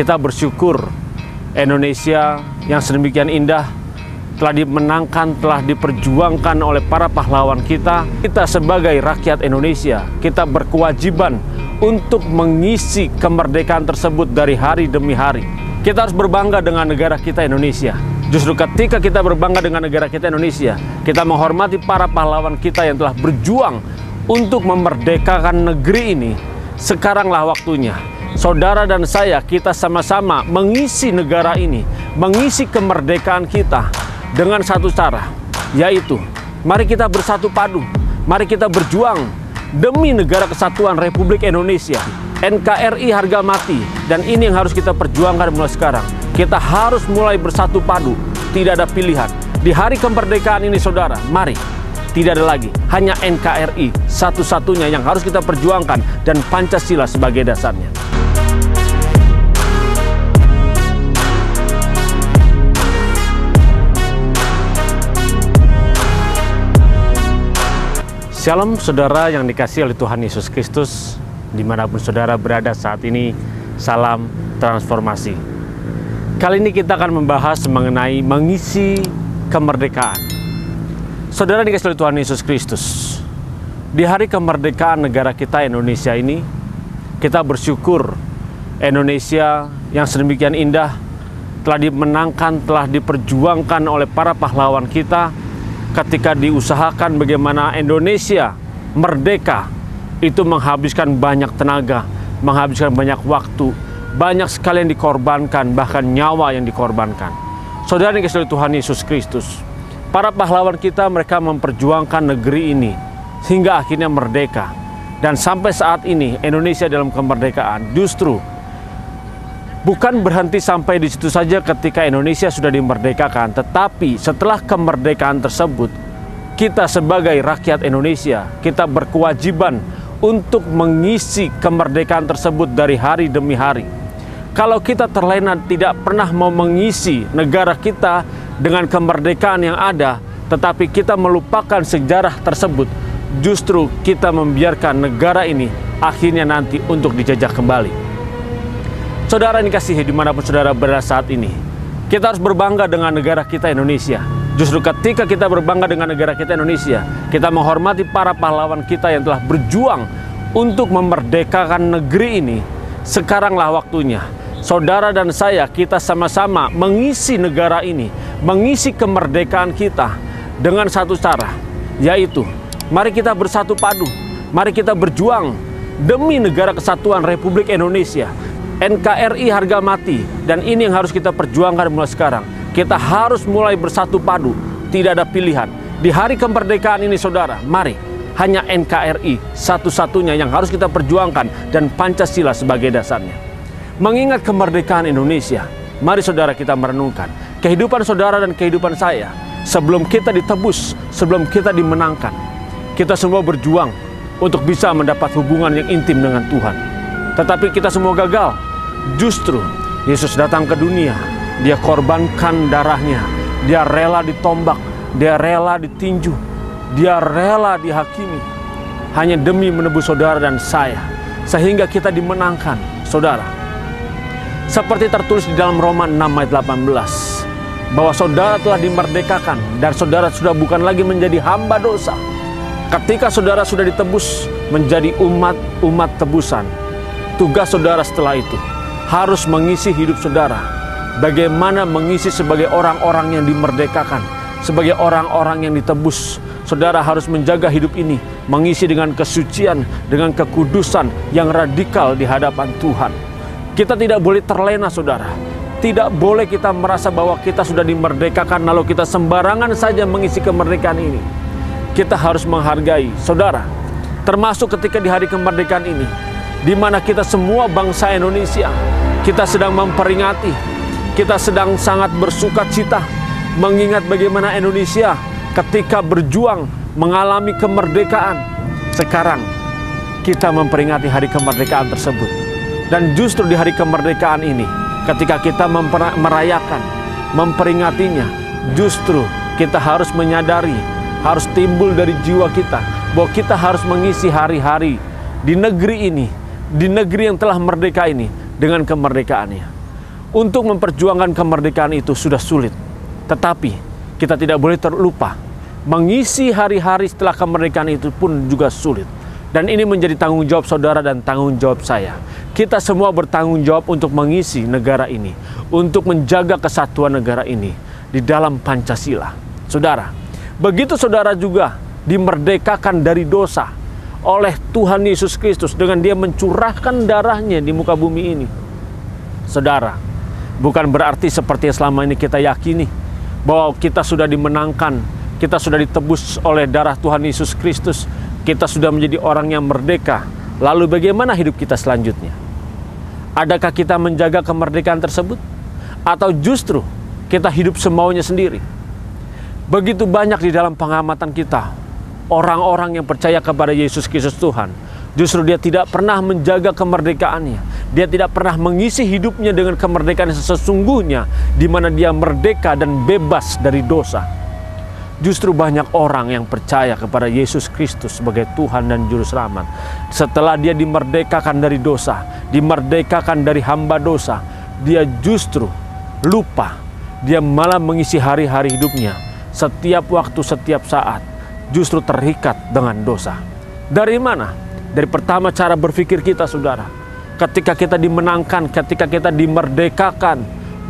Kita bersyukur Indonesia yang sedemikian indah telah dimenangkan, telah diperjuangkan oleh para pahlawan kita. Kita sebagai rakyat Indonesia, kita berkewajiban untuk mengisi kemerdekaan tersebut dari hari demi hari. Kita harus berbangga dengan negara kita Indonesia. Justru ketika kita berbangga dengan negara kita Indonesia, kita menghormati para pahlawan kita yang telah berjuang untuk memerdekakan negeri ini. Sekaranglah waktunya saudara dan saya, kita sama-sama mengisi negara ini, mengisi kemerdekaan kita dengan satu cara, yaitu mari kita bersatu padu, mari kita berjuang demi negara kesatuan Republik Indonesia. NKRI harga mati, dan ini yang harus kita perjuangkan mulai sekarang. Kita harus mulai bersatu padu, tidak ada pilihan. Di hari kemerdekaan ini saudara, mari, tidak ada lagi, hanya NKRI satu-satunya yang harus kita perjuangkan dan Pancasila sebagai dasarnya. Shalom saudara yang dikasihi oleh Tuhan Yesus Kristus, dimanapun saudara berada saat ini, salam transformasi. Kali ini kita akan membahas mengenai mengisi kemerdekaan. Saudara dikasihi oleh Tuhan Yesus Kristus, di hari kemerdekaan negara kita Indonesia ini, kita bersyukur Indonesia yang sedemikian indah telah dimenangkan, telah diperjuangkan oleh para pahlawan kita. Ketika diusahakan bagaimana Indonesia merdeka, itu menghabiskan banyak tenaga, menghabiskan banyak waktu, banyak sekali yang dikorbankan, bahkan nyawa yang dikorbankan. Saudara yang dikasihi Tuhan Yesus Kristus, para pahlawan kita, mereka memperjuangkan negeri ini hingga akhirnya merdeka. Dan sampai saat ini Indonesia dalam kemerdekaan justru bukan berhenti sampai di situ saja ketika Indonesia sudah dimerdekakan, tetapi setelah kemerdekaan tersebut, kita sebagai rakyat Indonesia, kita berkewajiban untuk mengisi kemerdekaan tersebut dari hari demi hari. Kalau kita terlena tidak pernah mau mengisi negara kita dengan kemerdekaan yang ada, tetapi kita melupakan sejarah tersebut, justru kita membiarkan negara ini akhirnya nanti untuk dijajah kembali. Saudara yang dikasihi dimanapun saudara berada saat ini, kita harus berbangga dengan negara kita Indonesia. Justru ketika kita berbangga dengan negara kita Indonesia, kita menghormati para pahlawan kita yang telah berjuang untuk memerdekakan negeri ini. Sekaranglah waktunya saudara dan saya, kita sama-sama mengisi negara ini, mengisi kemerdekaan kita dengan satu cara, yaitu mari kita bersatu padu, mari kita berjuang demi negara kesatuan Republik Indonesia. NKRI harga mati, dan ini yang harus kita perjuangkan mulai sekarang. Kita harus mulai bersatu padu, tidak ada pilihan. Di hari kemerdekaan ini saudara, mari, hanya NKRI satu-satunya yang harus kita perjuangkan dan Pancasila sebagai dasarnya. Mengingat kemerdekaan Indonesia, mari saudara kita merenungkan kehidupan saudara dan kehidupan saya. Sebelum kita ditebus, sebelum kita dimenangkan, kita semua berjuang untuk bisa mendapat hubungan yang intim dengan Tuhan. Tetapi kita semua gagal. Justru Yesus datang ke dunia, dia korbankan darahnya, dia rela ditombak, dia rela ditinju, dia rela dihakimi, hanya demi menebus saudara dan saya, sehingga kita dimenangkan saudara. Seperti tertulis di dalam Roma 6 ayat 18, bahwa saudara telah dimerdekakan dan saudara sudah bukan lagi menjadi hamba dosa. Ketika saudara sudah ditebus menjadi umat tebusan, tugas saudara setelah itu harus mengisi hidup saudara. Bagaimana mengisi sebagai orang-orang yang dimerdekakan, sebagai orang-orang yang ditebus. Saudara harus menjaga hidup ini, mengisi dengan kesucian, dengan kekudusan yang radikal di hadapan Tuhan. Kita tidak boleh terlena saudara. Tidak boleh kita merasa bahwa kita sudah dimerdekakan lalu kita sembarangan saja mengisi kemerdekaan ini. Kita harus menghargai saudara, termasuk ketika di hari kemerdekaan ini, di mana kita semua bangsa Indonesia, kita sedang memperingati, kita sedang sangat bersuka cita, mengingat bagaimana Indonesia ketika berjuang mengalami kemerdekaan. Sekarang kita memperingati hari kemerdekaan tersebut. Dan justru di hari kemerdekaan ini, ketika kita merayakan, memperingatinya, justru kita harus menyadari, harus timbul dari jiwa kita, bahwa kita harus mengisi hari-hari di negeri ini, di negeri yang telah merdeka ini, dengan kemerdekaannya. Untuk memperjuangkan kemerdekaan itu sudah sulit. Tetapi kita tidak boleh terlupa, mengisi hari-hari setelah kemerdekaan itu pun juga sulit. Dan ini menjadi tanggung jawab saudara dan tanggung jawab saya. Kita semua bertanggung jawab untuk mengisi negara ini, untuk menjaga kesatuan negara ini di dalam Pancasila. Saudara, begitu saudara juga dimerdekakan dari dosa oleh Tuhan Yesus Kristus dengan Dia mencurahkan darahnya di muka bumi ini. Saudara, bukan berarti seperti yang selama ini kita yakini bahwa kita sudah dimenangkan, kita sudah ditebus oleh darah Tuhan Yesus Kristus, kita sudah menjadi orang yang merdeka. Lalu bagaimana hidup kita selanjutnya? Adakah kita menjaga kemerdekaan tersebut? Atau justru kita hidup semaunya sendiri? Begitu banyak di dalam pengamatan kita orang-orang yang percaya kepada Yesus Kristus Tuhan, justru dia tidak pernah menjaga kemerdekaannya. Dia tidak pernah mengisi hidupnya dengan kemerdekaan yang sesungguhnya, di mana dia merdeka dan bebas dari dosa. Justru banyak orang yang percaya kepada Yesus Kristus sebagai Tuhan dan Juru Selamat, setelah dia dimerdekakan dari dosa, dimerdekakan dari hamba dosa, dia justru lupa. Dia malah mengisi hari-hari hidupnya, setiap waktu, setiap saat, justru terikat dengan dosa. Dari mana? Dari pertama cara berpikir kita, saudara. Ketika kita dimenangkan, ketika kita dimerdekakan,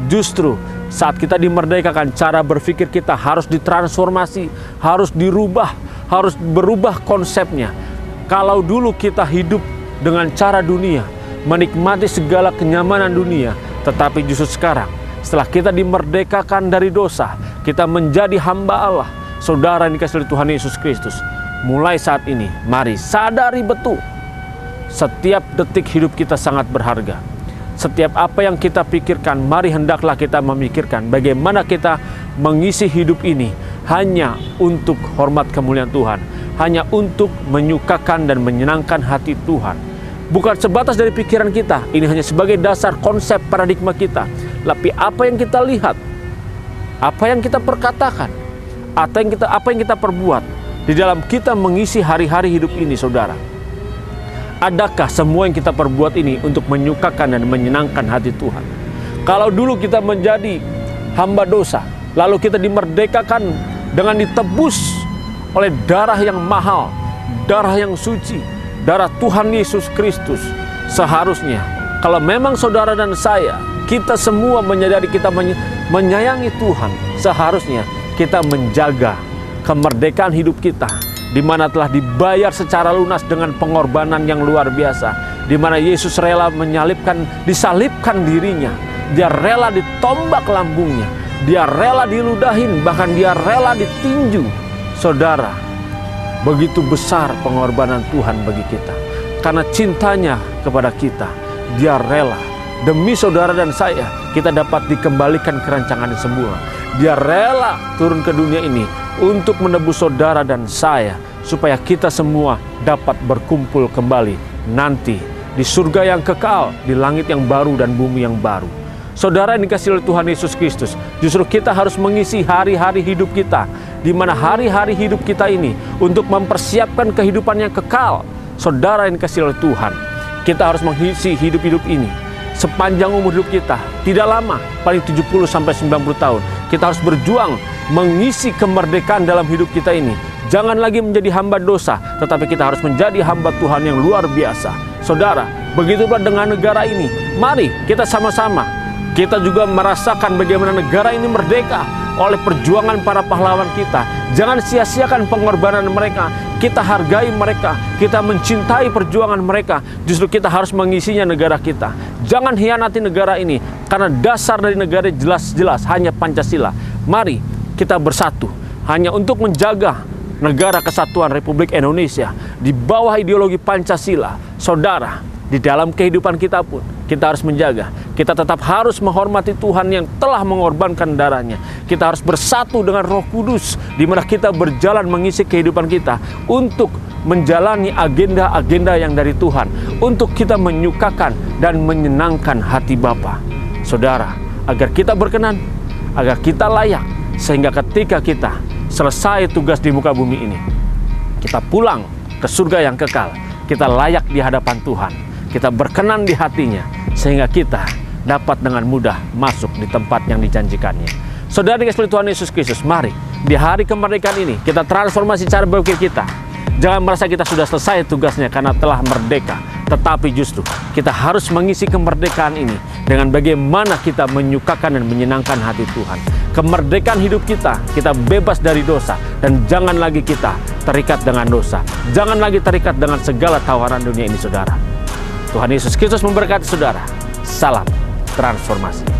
justru saat kita dimerdekakan, cara berpikir kita harus ditransformasi, harus dirubah, harus berubah konsepnya. Kalau dulu kita hidup dengan cara dunia, menikmati segala kenyamanan dunia, tetapi justru sekarang, setelah kita dimerdekakan dari dosa, kita menjadi hamba Allah. Saudara yang dikasihi oleh Tuhan Yesus Kristus, mulai saat ini, mari sadari betul, setiap detik hidup kita sangat berharga. Setiap apa yang kita pikirkan, mari hendaklah kita memikirkan bagaimana kita mengisi hidup ini hanya untuk hormat kemuliaan Tuhan, hanya untuk menyukakan dan menyenangkan hati Tuhan. Bukan sebatas dari pikiran kita, ini hanya sebagai dasar konsep paradigma kita. Tapi apa yang kita lihat, apa yang kita perkatakan, apa yang kita perbuat di dalam kita mengisi hari-hari hidup ini, saudara. Adakah semua yang kita perbuat ini untuk menyukakan dan menyenangkan hati Tuhan? Kalau dulu kita menjadi hamba dosa, lalu kita dimerdekakan dengan ditebus oleh darah yang mahal, darah yang suci, darah Tuhan Yesus Kristus. Seharusnya, kalau memang saudara dan saya, kita semua menyadari kita menyayangi Tuhan, seharusnya kita menjaga kemerdekaan hidup kita, di mana telah dibayar secara lunas dengan pengorbanan yang luar biasa, di mana Yesus rela disalibkan dirinya, dia rela ditombak lambungnya, dia rela diludahin, bahkan dia rela ditinju. Saudara, begitu besar pengorbanan Tuhan bagi kita. Karena cintanya kepada kita, dia rela demi saudara dan saya, kita dapat dikembalikan kerancangan semua. Dia rela turun ke dunia ini untuk menebus saudara dan saya, supaya kita semua dapat berkumpul kembali nanti di surga yang kekal, di langit yang baru dan bumi yang baru. Saudara yang dikasihi oleh Tuhan Yesus Kristus, justru kita harus mengisi hari-hari hidup kita, di mana hari-hari hidup kita ini untuk mempersiapkan kehidupan yang kekal. Saudara yang dikasihi oleh Tuhan, kita harus mengisi hidup-hidup ini sepanjang umur hidup kita, tidak lama, paling 70 sampai 90 tahun. Kita harus berjuang mengisi kemerdekaan dalam hidup kita ini. Jangan lagi menjadi hamba dosa, tetapi kita harus menjadi hamba Tuhan yang luar biasa. Saudara, begitu pula dengan negara ini. Mari kita sama-sama, kita juga merasakan bagaimana negara ini merdeka oleh perjuangan para pahlawan kita. Jangan sia-siakan pengorbanan mereka. Kita hargai mereka, kita mencintai perjuangan mereka. Justru kita harus mengisinya negara kita. Jangan hianati negara ini, karena dasar dari negara jelas-jelas hanya Pancasila. Mari kita bersatu hanya untuk menjaga negara kesatuan Republik Indonesia di bawah ideologi Pancasila. Saudara, di dalam kehidupan kita pun kita harus menjaga. Kita tetap harus menghormati Tuhan yang telah mengorbankan darahnya. Kita harus bersatu dengan Roh Kudus, di mana kita berjalan mengisi kehidupan kita untuk menjalani agenda-agenda yang dari Tuhan, untuk kita menyukakan dan menyenangkan hati Bapa. Saudara, agar kita berkenan, agar kita layak, sehingga ketika kita selesai tugas di muka bumi ini, kita pulang ke surga yang kekal. Kita layak di hadapan Tuhan, kita berkenan di hatinya, sehingga kita dapat dengan mudah masuk di tempat yang dijanjikannya. Saudara dikasihi Tuhan Yesus Kristus, mari di hari kemerdekaan ini kita transformasi cara berpikir kita. Jangan merasa kita sudah selesai tugasnya karena telah merdeka, tetapi justru kita harus mengisi kemerdekaan ini dengan bagaimana kita menyukakan dan menyenangkan hati Tuhan. Kemerdekaan hidup kita bebas dari dosa, dan jangan lagi kita terikat dengan dosa. Jangan lagi terikat dengan segala tawaran dunia ini, saudara. Tuhan Yesus Kristus memberkati saudara. Salam transformasi.